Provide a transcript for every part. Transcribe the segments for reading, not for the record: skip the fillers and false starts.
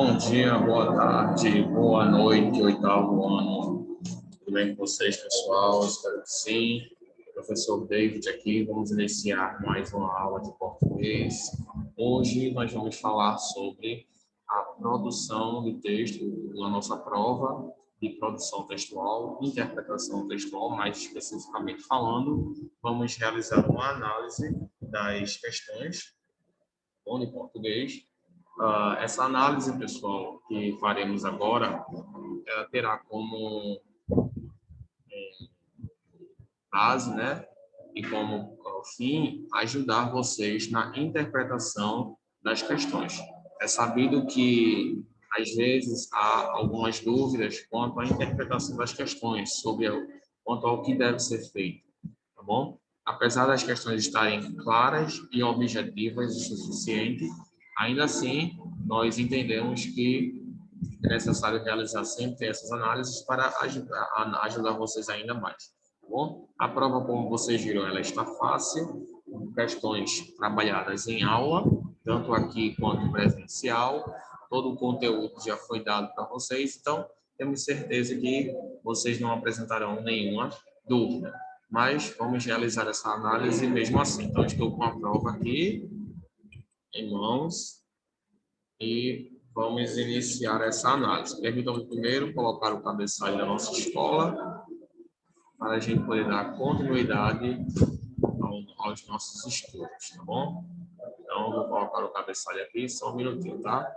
Bom dia, boa tarde, boa noite, oitavo ano. Tudo bem com vocês, pessoal? Espero que sim. Professor David aqui, vamos iniciar mais uma aula de português. Hoje nós vamos falar sobre a produção de texto na nossa prova de produção textual, interpretação textual, mais especificamente falando. Vamos realizar uma análise das questões de português. Essa análise, pessoal, que faremos agora, terá como base, né, e como fim, ajudar vocês na interpretação das questões. É sabido que, às vezes, há algumas dúvidas quanto à interpretação das questões, quanto ao que deve ser feito, tá bom? Apesar das questões estarem claras e objetivas o suficiente, ainda assim, nós entendemos que é necessário realizar sempre essas análises para ajudar vocês ainda mais. Tá bom? A prova, como vocês viram, ela está fácil, questões trabalhadas em aula, tanto aqui quanto presencial. Todo o conteúdo já foi dado para vocês, então temos certeza que vocês não apresentarão nenhuma dúvida. Mas vamos realizar essa análise mesmo assim. Então, estou com a prova aqui em mãos e vamos iniciar essa análise. Permitam-me primeiro colocar o cabeçalho da nossa escola para a gente poder dar continuidade aos nossos estudos, tá bom? Então, eu vou colocar o cabeçalho aqui, só um minutinho, tá?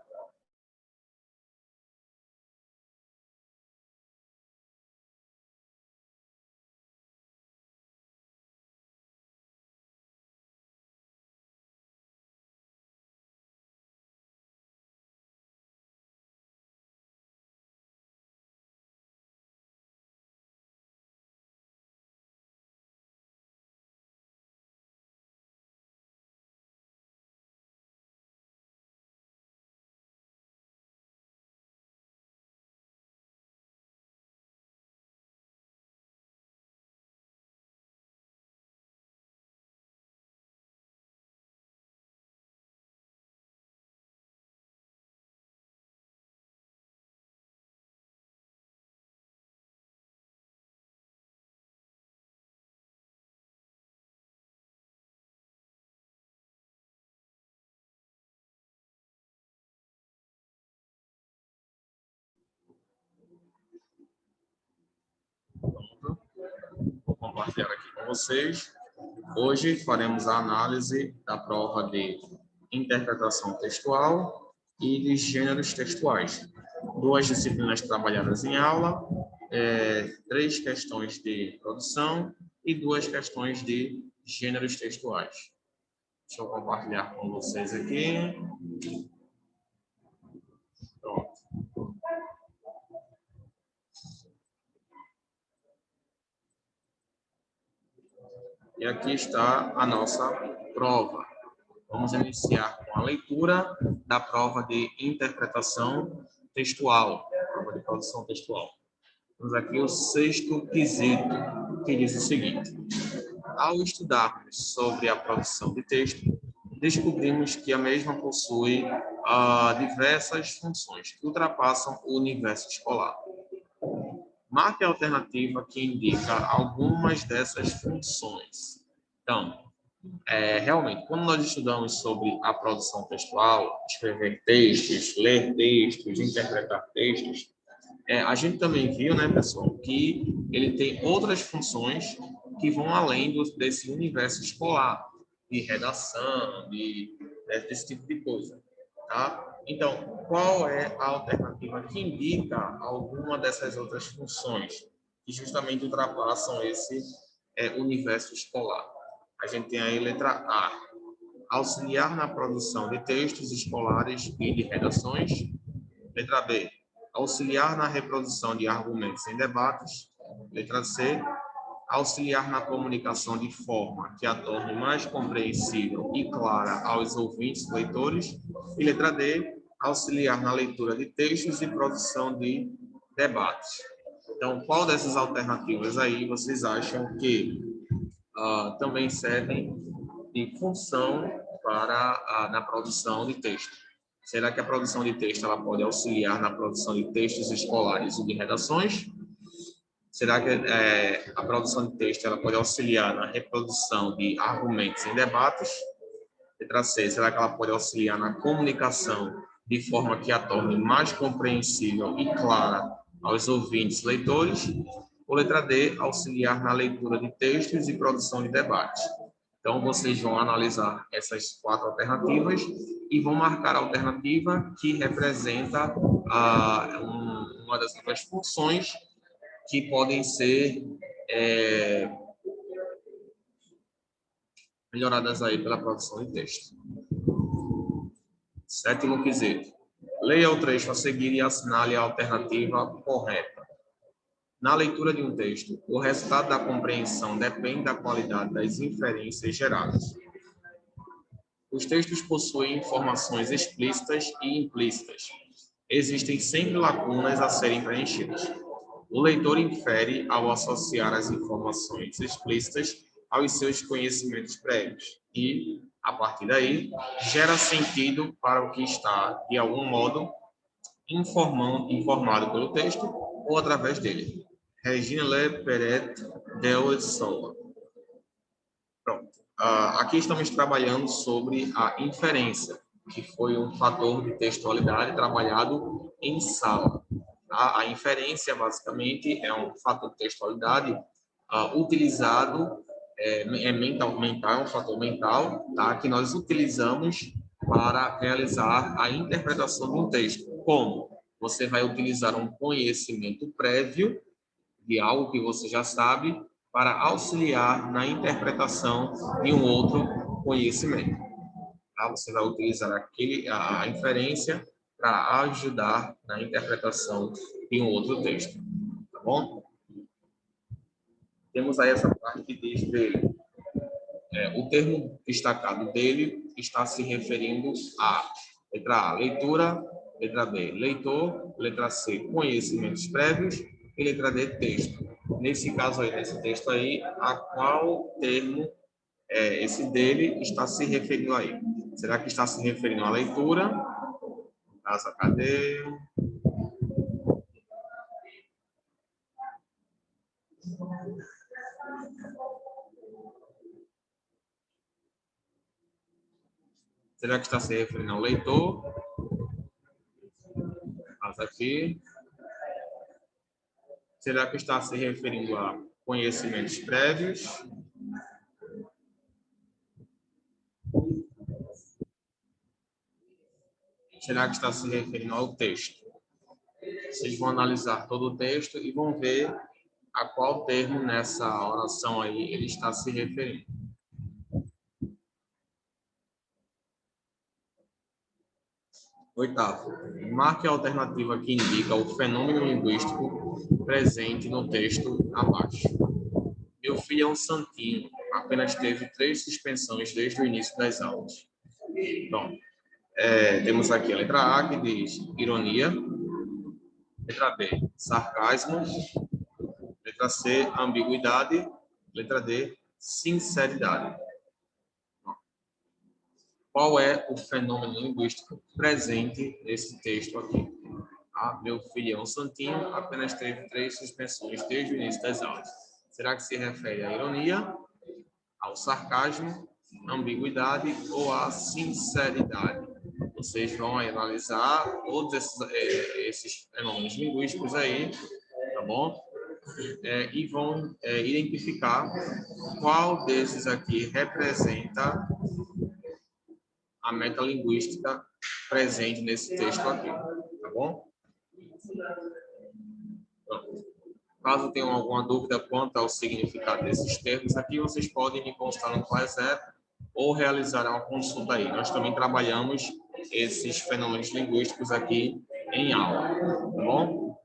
Vou compartilhar aqui com vocês. Hoje faremos a análise da prova de interpretação textual e de gêneros textuais. Duas disciplinas trabalhadas em aula, 3 questões de produção e 2 questões de gêneros textuais. Deixa eu compartilhar com vocês aqui. Pronto. E aqui está a nossa prova. Vamos iniciar com a leitura da prova de interpretação textual, prova de produção textual. Temos aqui o 6º quesito, que diz o seguinte: ao estudarmos sobre a produção de texto, descobrimos que a mesma possui diversas funções que ultrapassam o universo escolar. Marque a alternativa que indica algumas dessas funções. Então, realmente, quando nós estudamos sobre a produção textual, escrever textos, ler textos, interpretar textos, a gente também viu, né, pessoal, que ele tem outras funções que vão além desse universo escolar, de redação, desse tipo de coisa, tá? Então, qual é a alternativa que indica alguma dessas outras funções que justamente ultrapassam esse universo escolar? A gente tem aí letra A, auxiliar na produção de textos escolares e de redações. Letra B, auxiliar na reprodução de argumentos em debates. Letra C, auxiliar na comunicação de forma que a torne mais compreensível e clara aos ouvintes leitores. E letra D, auxiliar na leitura de textos e produção de debates. Então, qual dessas alternativas aí vocês acham que também servem de função na produção de texto? Será que a produção de texto ela pode auxiliar na produção de textos escolares e de redações? Será que a produção de texto ela pode auxiliar na reprodução de argumentos em debates? Letra C, será que ela pode auxiliar na comunicação de forma que a torne mais compreensível e clara aos ouvintes leitores? Ou letra D, auxiliar na leitura de textos e produção de debates? Então, vocês vão analisar essas 4 alternativas e vão marcar a alternativa que representa uma das outras funções que podem ser melhoradas aí pela produção de texto. 7º quesito. Leia o trecho a seguir e assinale a alternativa correta. Na leitura de um texto, o resultado da compreensão depende da qualidade das inferências geradas. Os textos possuem informações explícitas e implícitas. Existem sempre lacunas a serem preenchidas. O leitor infere ao associar as informações explícitas aos seus conhecimentos prévios e, a partir daí, gera sentido para o que está, de algum modo, informado pelo texto ou através dele. Regina Le Perret de Sola. Pronto. Aqui estamos trabalhando sobre a inferência, que foi um fator de textualidade trabalhado em sala. A inferência, basicamente, é um fator de textualidade utilizado, mental, é um fator mental, tá, que nós utilizamos para realizar a interpretação de um texto. Como? Você vai utilizar um conhecimento prévio de algo que você já sabe para auxiliar na interpretação de um outro conhecimento. Tá? Você vai utilizar a inferência para ajudar na interpretação de um outro texto. Tá bom? Temos aí essa parte que diz dele. O termo destacado dele está se referindo a letra A, leitura, letra B, leitor, letra C, conhecimentos prévios e letra D, texto. Nesse caso aí, nesse texto aí, a qual termo esse dele está se referindo aí? Será que está se referindo à leitura? No caso, cadê? Será que está se referindo ao leitor? Mas aqui. Será que está se referindo a conhecimentos prévios? Será que está se referindo ao texto? Vocês vão analisar todo o texto e vão ver a qual termo nessa oração aí ele está se referindo. Oitavo, marque a alternativa que indica o fenômeno linguístico presente no texto abaixo. Meu filho é um santinho, apenas teve 3 suspensões desde o início das aulas. Então, temos aqui a letra A, que diz ironia. Letra B, sarcasmo. Letra C, ambiguidade. Letra D, sinceridade. Qual é o fenômeno linguístico presente nesse texto aqui? Meu filho é um santinho, apenas teve 3 suspensões desde o início das aulas. Será que se refere à ironia, ao sarcasmo, à ambiguidade ou à sinceridade? Vocês vão analisar todos esses fenômenos linguísticos aí, tá bom? E vão identificar qual desses aqui representa a metalinguística presente nesse texto aqui, tá bom? Pronto. Caso tenham alguma dúvida quanto ao significado desses termos aqui, vocês podem me constar no Classep ou realizar uma consulta aí. Nós também trabalhamos esses fenômenos linguísticos aqui em aula, tá bom?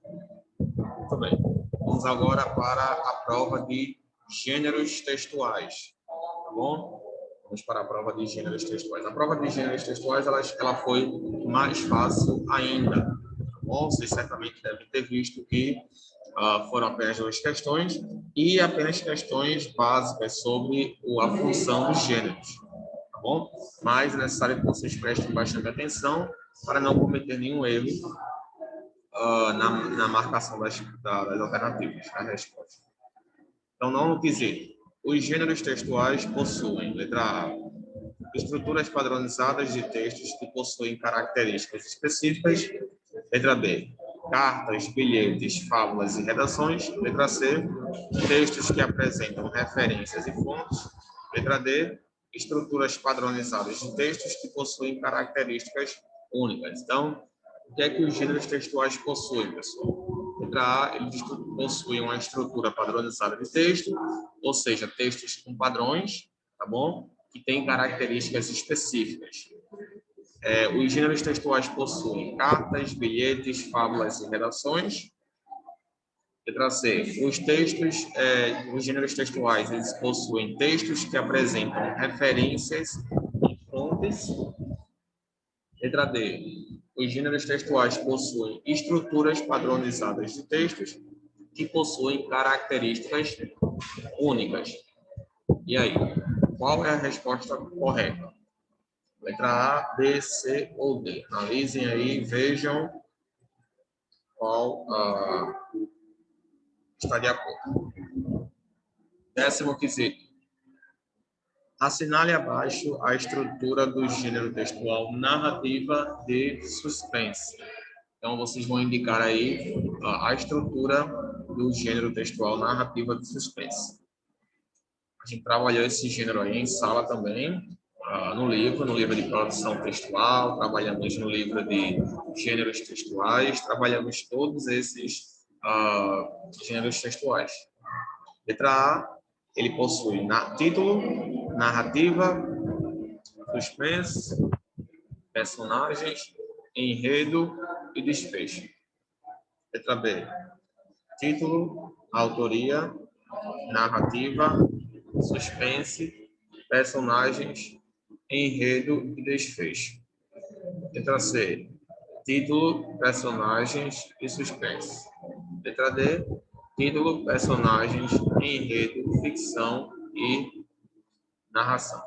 Muito bem. Vamos agora para a prova de gêneros textuais, tá bom? Vamos para a prova de gêneros textuais. A prova de gêneros textuais ela foi mais fácil ainda, tá bom? Vocês certamente devem ter visto que foram apenas 2 questões e apenas questões básicas sobre a função dos gêneros, tá tá bom? Mas é necessário que vocês prestem bastante atenção para não cometer nenhum erro na marcação das alternativas, da resposta. Então, não quesito. Os gêneros textuais possuem, letra A, estruturas padronizadas de textos que possuem características específicas. Letra B, cartas, bilhetes, fábulas e redações. Letra C, textos que apresentam referências e fontes. Letra D, estruturas padronizadas de textos que possuem características únicas. Então, o que é que os gêneros textuais possuem, pessoal? Letra A, eles possuem uma estrutura padronizada de texto, ou seja, textos com padrões, tá bom? Que têm características específicas. Os gêneros textuais possuem cartas, bilhetes, fábulas e redações. Letra C. Os gêneros textuais, eles possuem textos que apresentam referências e fontes. Letra D. Os gêneros textuais possuem estruturas padronizadas de textos que possuem características únicas. E aí, qual é a resposta correta? Letra A, B, C ou D. Analisem aí, vejam qual está de acordo. 10º quesito. Assinale abaixo a estrutura do gênero textual narrativa de suspense. Então, vocês vão indicar aí a estrutura do gênero textual narrativa de suspense. A gente trabalhou esse gênero aí em sala também, no livro de produção textual, trabalhamos no livro de gêneros textuais, trabalhamos todos esses gêneros textuais. Letra A, ele possui título, narrativa, suspense, personagens, enredo e desfecho. Letra B, título, autoria, narrativa, suspense, personagens, enredo e desfecho. Letra C, título, personagens e suspense. Letra D, título, personagens, enredo, ficção e narração.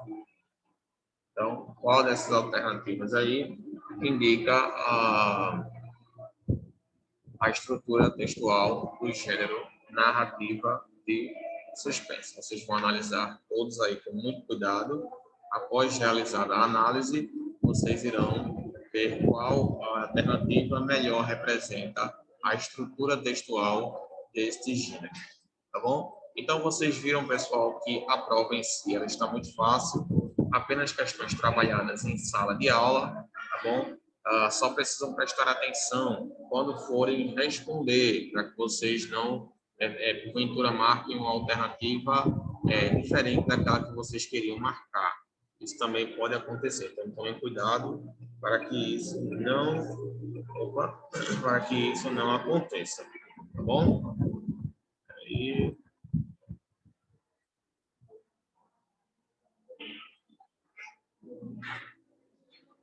Então, qual dessas alternativas aí indica a estrutura textual do gênero narrativa de suspense? Vocês vão analisar todos aí com muito cuidado. Após realizada a análise, vocês irão ver qual alternativa melhor representa a estrutura textual deste gênero, tá bom? Então, vocês viram, pessoal, que a prova em si ela está muito fácil, apenas questões trabalhadas em sala de aula, tá bom? Só precisam prestar atenção quando forem responder, para que vocês não, porventura, marquem uma alternativa diferente daquela que vocês queriam marcar. Isso também pode acontecer, então tomem cuidado para que isso não aconteça, tá bom? Aí...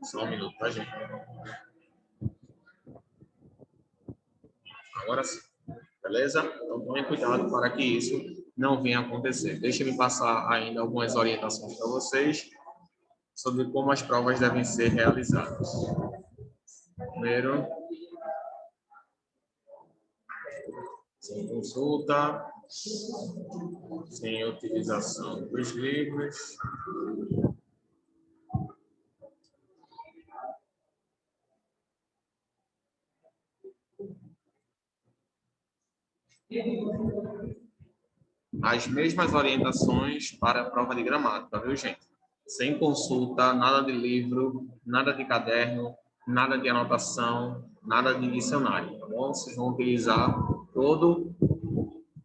Só um minuto, tá, gente? Agora sim. Beleza? Então, tomem cuidado para que isso não venha a acontecer. Deixa-me passar ainda algumas orientações para vocês sobre como as provas devem ser realizadas. Primeiro, sem consulta, sem utilização dos livros. As mesmas orientações para a prova de gramática, viu, gente? Sem consulta, nada de livro, nada de caderno, nada de anotação, nada de dicionário, tá bom? Vocês vão utilizar todo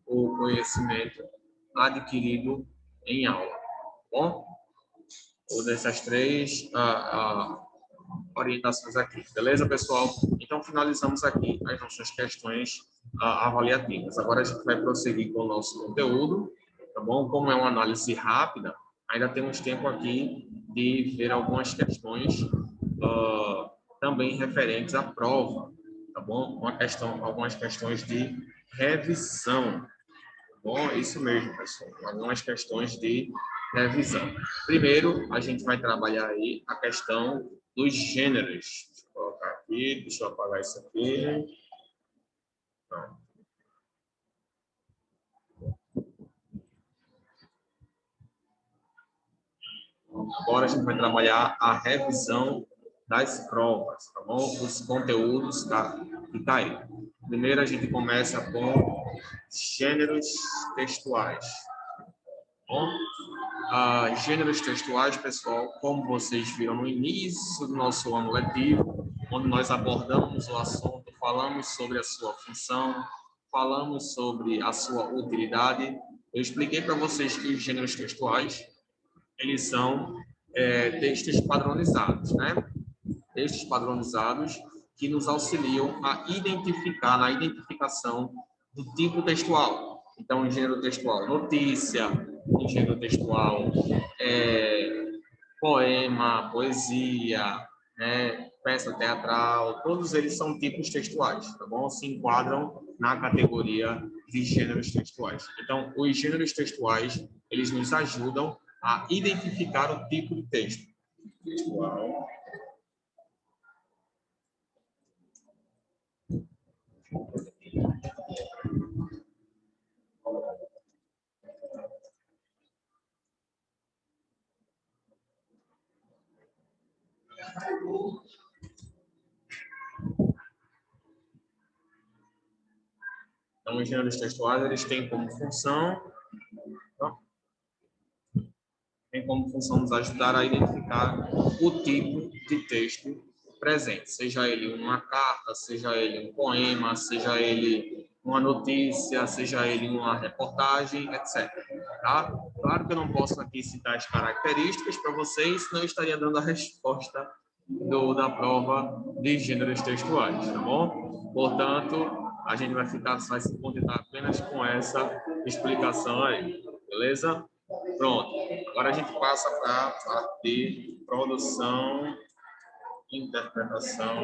o conhecimento adquirido em aula, tá bom? Todas essas três orientações aqui, beleza, pessoal? Então, finalizamos aqui as nossas questões avaliativas. Agora a gente vai prosseguir com o nosso conteúdo, tá bom? Como é uma análise rápida, ainda temos tempo aqui de ver algumas questões também referentes à prova, tá bom? Algumas questões de revisão, tá bom? Isso mesmo, pessoal. Algumas questões de revisão. Primeiro, a gente vai trabalhar aí a questão dos gêneros. Deixa eu colocar aqui, deixa eu apagar isso aqui. Pronto. Agora a gente vai trabalhar a revisão das provas, tá bom? Os conteúdos que tá aí. Primeiro a gente começa com gêneros textuais. Bom, gêneros textuais, pessoal, como vocês viram no início do nosso ano letivo, onde nós abordamos o assunto, falamos sobre a sua função, falamos sobre a sua utilidade. Eu expliquei para vocês que os gêneros textuais, eles são textos padronizados, né? Textos padronizados que nos auxiliam a identificar, na identificação do tipo textual. Então, gênero textual, notícia, gênero textual, poema, poesia, né, peça teatral, todos eles são tipos textuais, tá bom? Se enquadram na categoria de gêneros textuais. Então, os gêneros textuais, eles nos ajudam a identificar o tipo de texto. Textual. Então, os gêneros textuais, eles têm como função nos ajudar a identificar o tipo de texto presente, seja ele uma carta, seja ele um poema, seja ele uma notícia, seja ele uma reportagem, etc. Tá? Claro que eu não posso aqui citar as características para vocês, senão eu estaria dando a resposta da prova de gêneros textuais, tá bom? Portanto, a gente vai se contentar apenas com essa explicação aí, beleza? Pronto. Agora a gente passa para a parte de produção, interpretação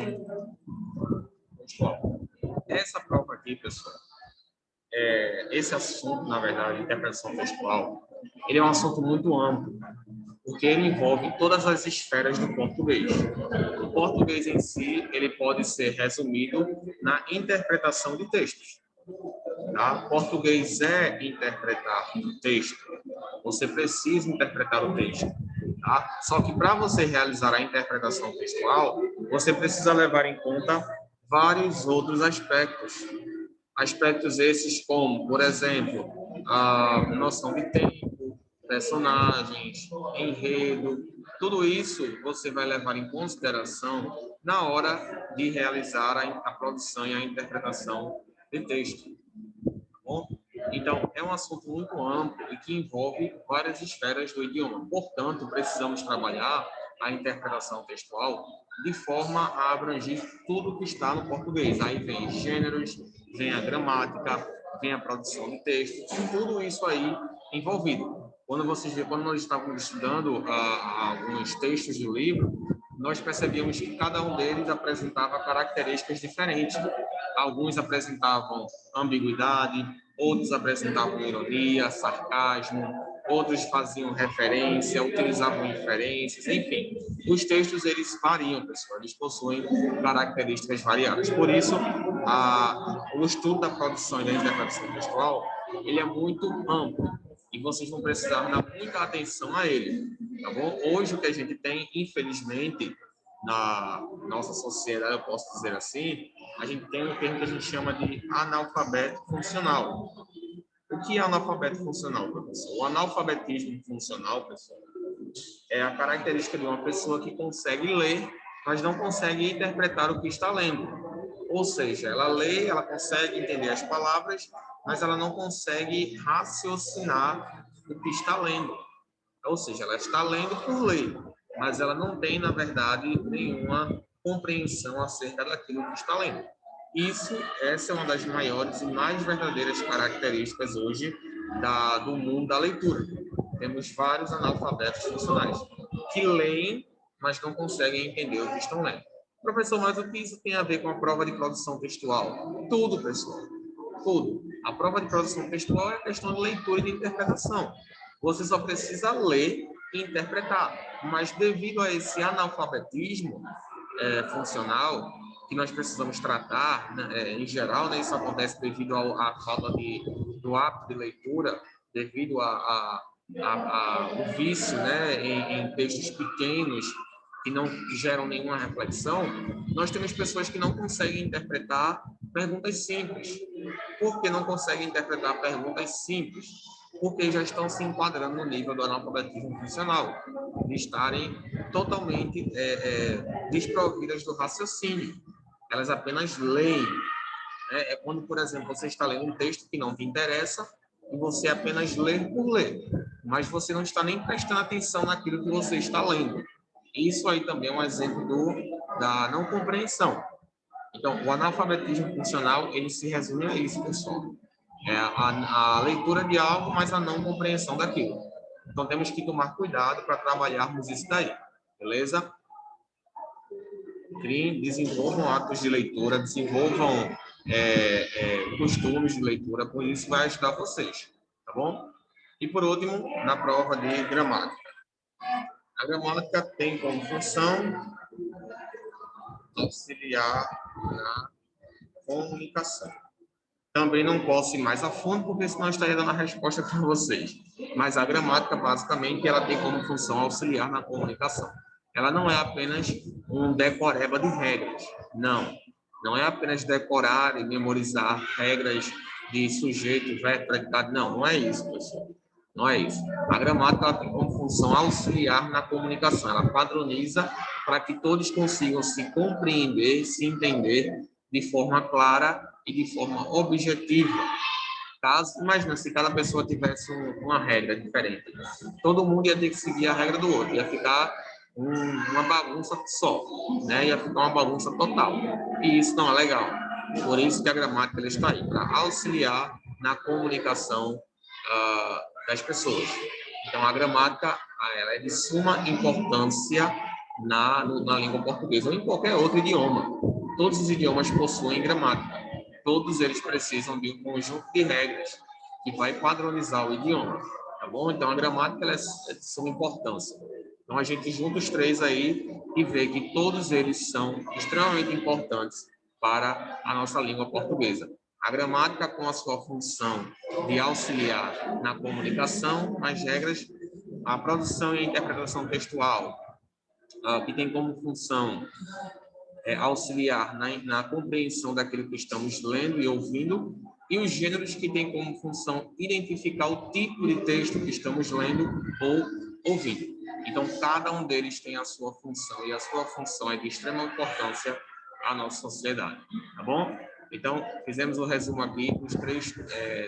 textual. Essa prova aqui, pessoal, esse assunto, na verdade, interpretação textual, ele é um assunto muito amplo, porque ele envolve todas as esferas do português. O português em si, ele pode ser resumido na interpretação de textos. Tá? Português é interpretar o texto. Você precisa interpretar o texto. Tá? Só que para você realizar a interpretação textual, você precisa levar em conta vários outros aspectos. Aspectos esses como, por exemplo, a noção de tempo, personagens, enredo, tudo isso você vai levar em consideração na hora de realizar a produção e a interpretação de texto. Bom, então, é um assunto muito amplo e que envolve várias esferas do idioma. Portanto, precisamos trabalhar a interpretação textual de forma a abranger tudo que está no português. Aí vem os gêneros, vem a gramática, vem a produção de texto, tudo isso aí envolvido. Quando nós estávamos estudando alguns textos do livro, nós percebíamos que cada um deles apresentava características diferentes. Alguns apresentavam ambiguidade, outros apresentavam ironia, sarcasmo, outros faziam referência, utilizavam inferências, enfim. Os textos, eles variam, pessoal, eles possuem características variadas. Por isso, o estudo da produção e da interpretação textual, ele é muito amplo e vocês vão precisar dar muita atenção a ele, tá bom? Hoje, o que a gente tem, infelizmente, na nossa sociedade, eu posso dizer assim, a gente tem um termo que a gente chama de analfabeto funcional. O que é analfabeto funcional, professor? O analfabetismo funcional, pessoal, é a característica de uma pessoa que consegue ler, mas não consegue interpretar o que está lendo. Ou seja, ela lê, ela consegue entender as palavras, mas ela não consegue raciocinar o que está lendo. Ou seja, ela está lendo por ler, mas ela não tem, na verdade, nenhuma compreensão acerca daquilo que está lendo. Essa é uma das maiores e mais verdadeiras características hoje do mundo da leitura. Temos vários analfabetos funcionais que leem, mas não conseguem entender o que estão lendo. Professor, mas o que isso tem a ver com a prova de produção textual? Tudo, pessoal. Tudo. A prova de produção textual é a questão de leitura e de interpretação. Você só precisa ler e interpretar. Mas devido a esse analfabetismo funcional, que nós precisamos tratar, né, em geral, né, isso acontece devido à falta do hábito de leitura, devido ao vício, né, em textos pequenos que não geram nenhuma reflexão. Nós temos pessoas que não conseguem interpretar perguntas simples. Por que não conseguem interpretar perguntas simples? Porque já estão se enquadrando no nível do analfabetismo funcional, de estarem totalmente desprovidas do raciocínio. Elas apenas leem. É quando, por exemplo, você está lendo um texto que não te interessa e você apenas lê por ler, mas você não está nem prestando atenção naquilo que você está lendo. Isso aí também é um exemplo da não compreensão. Então, o analfabetismo funcional, ele se resume a isso, pessoal. É a leitura de algo, mas a não compreensão daquilo. Então, temos que tomar cuidado para trabalharmos isso daí, beleza? Desenvolvam hábitos de leitura, desenvolvam costumes de leitura, com isso vai ajudar vocês, tá bom? E, por último, na prova de gramática. A gramática tem como função auxiliar na comunicação. Também não posso ir mais a fundo, porque senão eu estaria dando a resposta para vocês. Mas a gramática, basicamente, ela tem como função auxiliar na comunicação. Ela não é apenas um decoreba de regras. Não. Não é apenas decorar e memorizar regras de sujeito, verbo, predicado. Não, não é isso, pessoal. Não é isso. A gramática ela tem como função auxiliar na comunicação. Ela padroniza para que todos consigam se compreender, se entender de forma clara e de forma objetiva. Caso, imagina se cada pessoa tivesse uma regra diferente. Todo mundo ia ter que seguir a regra do outro. Ia ficar uma bagunça só, né? Ia ficar uma bagunça total. E isso não é legal. Por isso que a gramática ela está aí, para auxiliar na comunicação das pessoas. Então, a gramática ela é de suma importância na língua portuguesa ou em qualquer outro idioma. Todos os idiomas possuem gramática. Todos eles precisam de um conjunto de regras que vai padronizar o idioma, tá bom? Então, a gramática ela é de suma importância. Então, a gente junta os três aí e vê que todos eles são extremamente importantes para a nossa língua portuguesa. A gramática com a sua função de auxiliar na comunicação, nas regras, a produção e a interpretação textual, que tem como função auxiliar na compreensão daquilo que estamos lendo e ouvindo, e os gêneros que têm como função identificar o tipo de texto que estamos lendo ou ouvindo. Então, cada um deles tem a sua função, e a sua função é de extrema importância à nossa sociedade, tá bom? Então, fizemos o resumo aqui dos três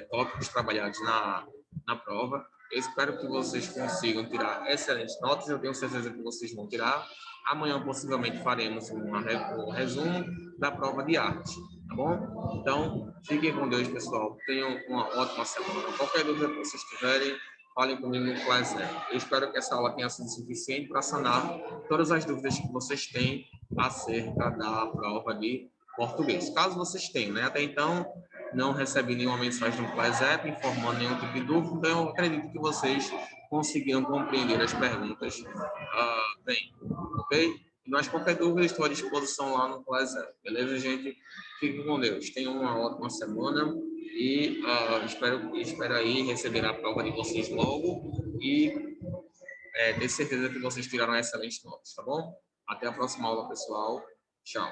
tópicos trabalhados na prova. Eu espero que vocês consigam tirar excelentes notas, eu tenho certeza que vocês vão tirar. Amanhã, possivelmente, faremos um resumo da prova de arte, tá bom? Então, fiquem com Deus, pessoal. Tenham uma ótima semana. Qualquer dúvida que vocês tiverem, falem comigo no Class. Eu espero que essa aula tenha sido suficiente para sanar todas as dúvidas que vocês têm acerca da prova de português. Caso vocês tenham, né? Até então, não recebi nenhuma mensagem no Class informando nenhum tipo de dúvida, então eu acredito que vocês conseguiram compreender as perguntas bem, ok? Mas qualquer dúvida, estou à disposição lá no Class. Beleza, gente? Fiquem com Deus. Tenham uma ótima semana e espero aí receber a prova de vocês logo e ter certeza que vocês tiraram excelentes notas, tá bom? Até a próxima aula, pessoal. Tchau.